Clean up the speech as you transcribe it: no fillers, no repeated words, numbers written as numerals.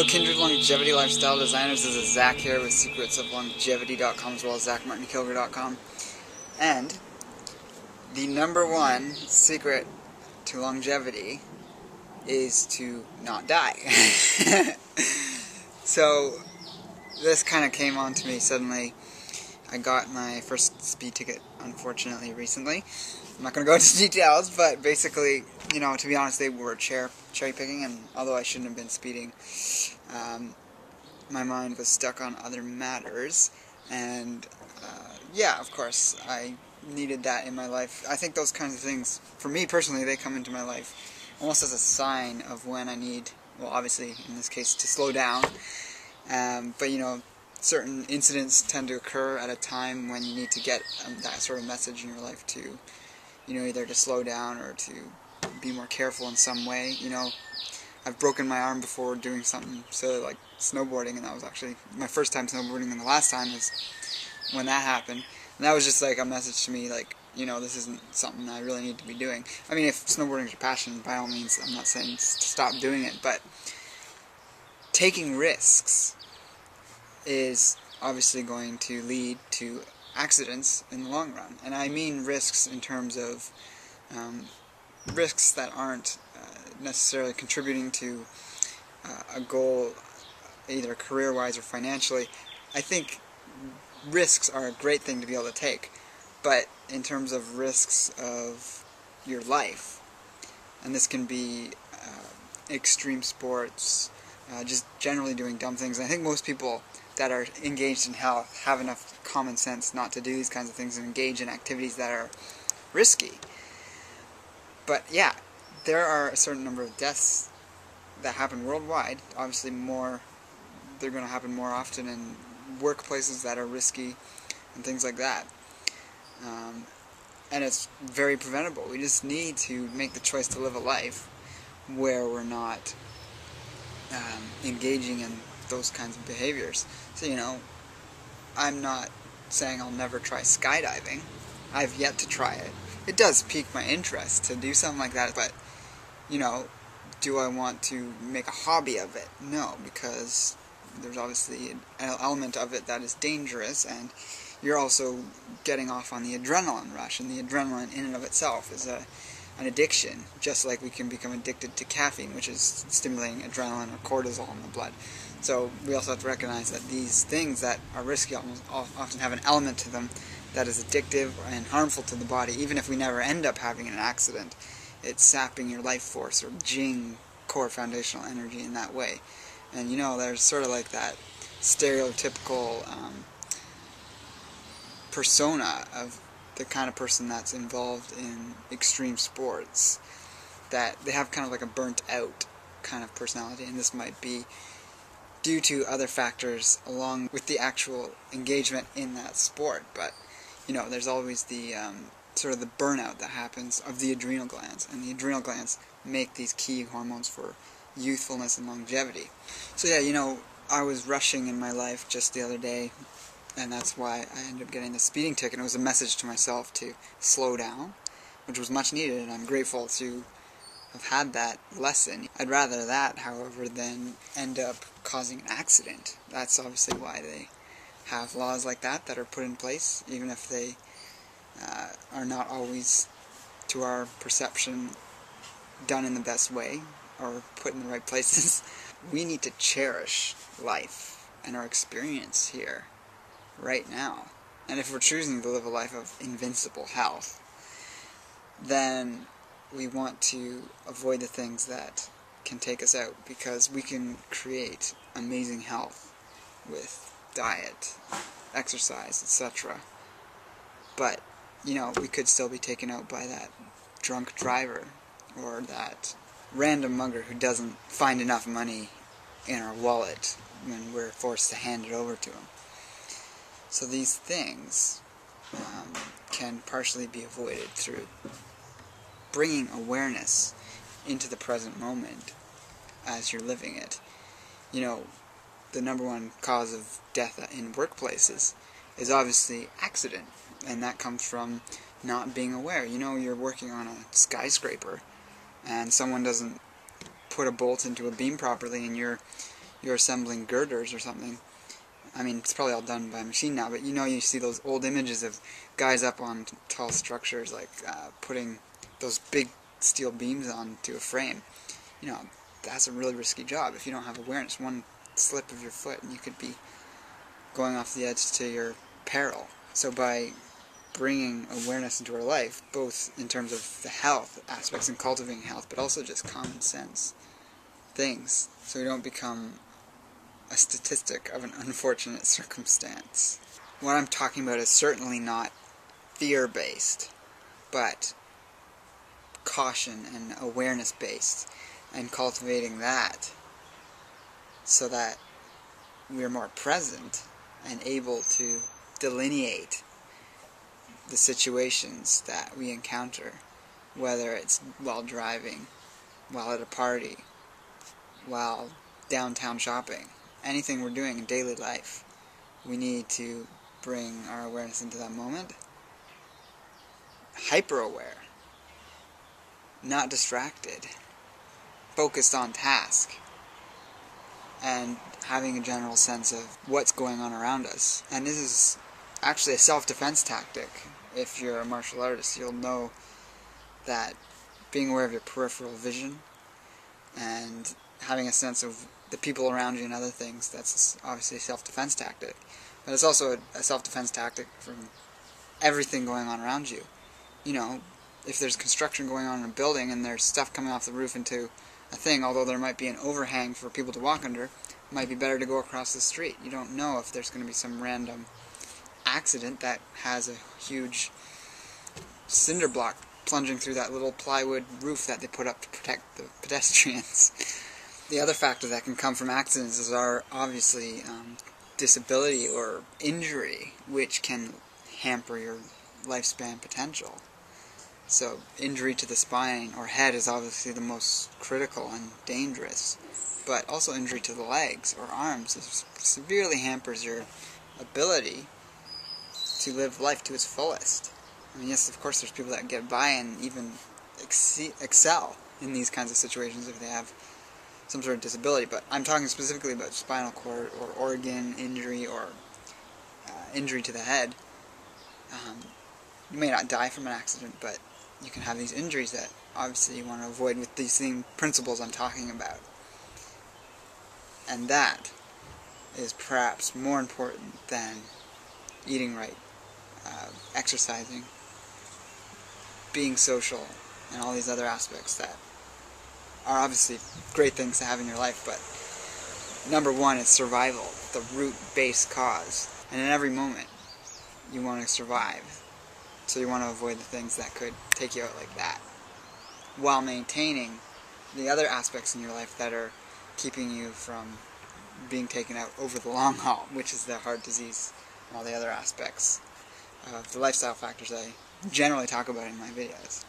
Hello Kindred Longevity Lifestyle Designers, this is Zach here with secretsoflongevity.com as well as martin-kilgour.com. And the number one secret to longevity is to not die. So this kind of came on to me suddenly. I got my first speed ticket, unfortunately, recently. I'm not going to go into details, but basically, you know, to be honest, they were cherry picking, and although I shouldn't have been speeding, my mind was stuck on other matters, and yeah, of course, I needed that in my life. I think those kinds of things, for me personally, they come into my life almost as a sign of when I need, well, obviously, in this case, to slow down, but, you know, certain incidents tend to occur at a time when you need to get that sort of message in your life to, you know, either to slow down or to be more careful in some way. You know, I've broken my arm before doing something silly like snowboarding, and that was actually my first time snowboarding, and the last time is when that happened. And that was just like a message to me, like, you know, this isn't something I really need to be doing. I mean, if snowboarding is your passion, by all means, I'm not saying to stop doing it, but taking risks is obviously going to lead to accidents in the long run. And I mean risks in terms of risks that aren't necessarily contributing to a goal, either career-wise or financially. I think risks are a great thing to be able to take, but in terms of risks of your life, and this can be extreme sports, just generally doing dumb things. And I think most people that are engaged in health have enough common sense not to do these kinds of things and engage in activities that are risky. But yeah, there are a certain number of deaths that happen worldwide. Obviously they're going to happen more often in workplaces that are risky and things like that. And it's very preventable. We just need to make the choice to live a life where we're not engaging in those kinds of behaviors. So, you know, I'm not saying I'll never try skydiving. I've yet to try it. It does pique my interest to do something like that, but, you know, do I want to make a hobby of it? No, because there's obviously an element of it that is dangerous, and you're also getting off on the adrenaline rush, and the adrenaline in and of itself is an addiction, just like we can become addicted to caffeine, which is stimulating adrenaline or cortisol in the blood. So we also have to recognize that these things that are risky often have an element to them that is addictive and harmful to the body. Even if we never end up having an accident, it's sapping your life force or jing core foundational energy in that way. And you know, there's sort of like that stereotypical persona of the kind of person that's involved in extreme sports, that they have kind of like a burnt out kind of personality, and this might be due to other factors along with the actual engagement in that sport. But, you know, there's always the sort of the burnout that happens of the adrenal glands, and the adrenal glands make these key hormones for youthfulness and longevity. So yeah, you know, I was rushing in my life just the other day, and that's why I ended up getting the speeding ticket. It was a message to myself to slow down, which was much needed, and I'm grateful to have had that lesson. I'd rather that, however, than end up causing an accident. That's obviously why they have laws like that are put in place, even if they are not always, to our perception, done in the best way or put in the right places. We need to cherish life and our experience here right now. And if we're choosing to live a life of invincible health, then we want to avoid the things that can take us out, because we can create amazing health with diet, exercise, etc. But, you know, we could still be taken out by that drunk driver or that random mugger who doesn't find enough money in our wallet when we're forced to hand it over to him. So these things can partially be avoided through bringing awareness into the present moment as you're living it. You know, the number one cause of death in workplaces is obviously accident, and that comes from not being aware. You know, you're working on a skyscraper, and someone doesn't put a bolt into a beam properly, and you're you're assembling girders or something. I mean, it's probably all done by machine now, but you see those old images of guys up on tall structures, like putting those big steel beams onto a frame. That's a really risky job if you don't have awareness. One slip of your foot and you could be going off the edge to your peril. So by bringing awareness into our life, both in terms of the health aspects and cultivating health, but also just common sense things, so we don't become a statistic of an unfortunate circumstance. What I'm talking about is certainly not fear-based, but caution and awareness-based, and cultivating that so that we're more present and able to delineate the situations that we encounter, whether it's while driving, while at a party, while downtown shopping, anything we're doing in daily life. We need to bring our awareness into that moment, hyper-aware, not distracted, focused on task, and having a general sense of what's going on around us. And this is actually a self-defense tactic. If you're a martial artist, you'll know that being aware of your peripheral vision and having a sense of the people around you and other things, that's obviously a self-defense tactic. But it's also a self-defense tactic from everything going on around you. If there's construction going on in a building and there's stuff coming off the roof into a thing, although there might be an overhang for people to walk under, it might be better to go across the street. You don't know if there's going to be some random accident that has a huge cinder block plunging through that little plywood roof that they put up to protect the pedestrians. The other factor that can come from accidents are obviously disability or injury, which can hamper your lifespan potential. So injury to the spine or head is obviously the most critical and dangerous, but also injury to the legs or arms severely hampers your ability to live life to its fullest. I mean, yes, of course there's people that get by and even excel in these kinds of situations if they have some sort of disability, but I'm talking specifically about spinal cord or organ injury or injury to the head. You may not die from an accident, but you can have these injuries that obviously you want to avoid with these same principles I'm talking about. And that is perhaps more important than eating right, exercising, being social, and all these other aspects that are obviously great things to have in your life, but number one is survival, the root base cause. And in every moment, you want to survive. So you want to avoid the things that could take you out like that, while maintaining the other aspects in your life that are keeping you from being taken out over the long haul, which is the heart disease and all the other aspects of the lifestyle factors I generally talk about in my videos.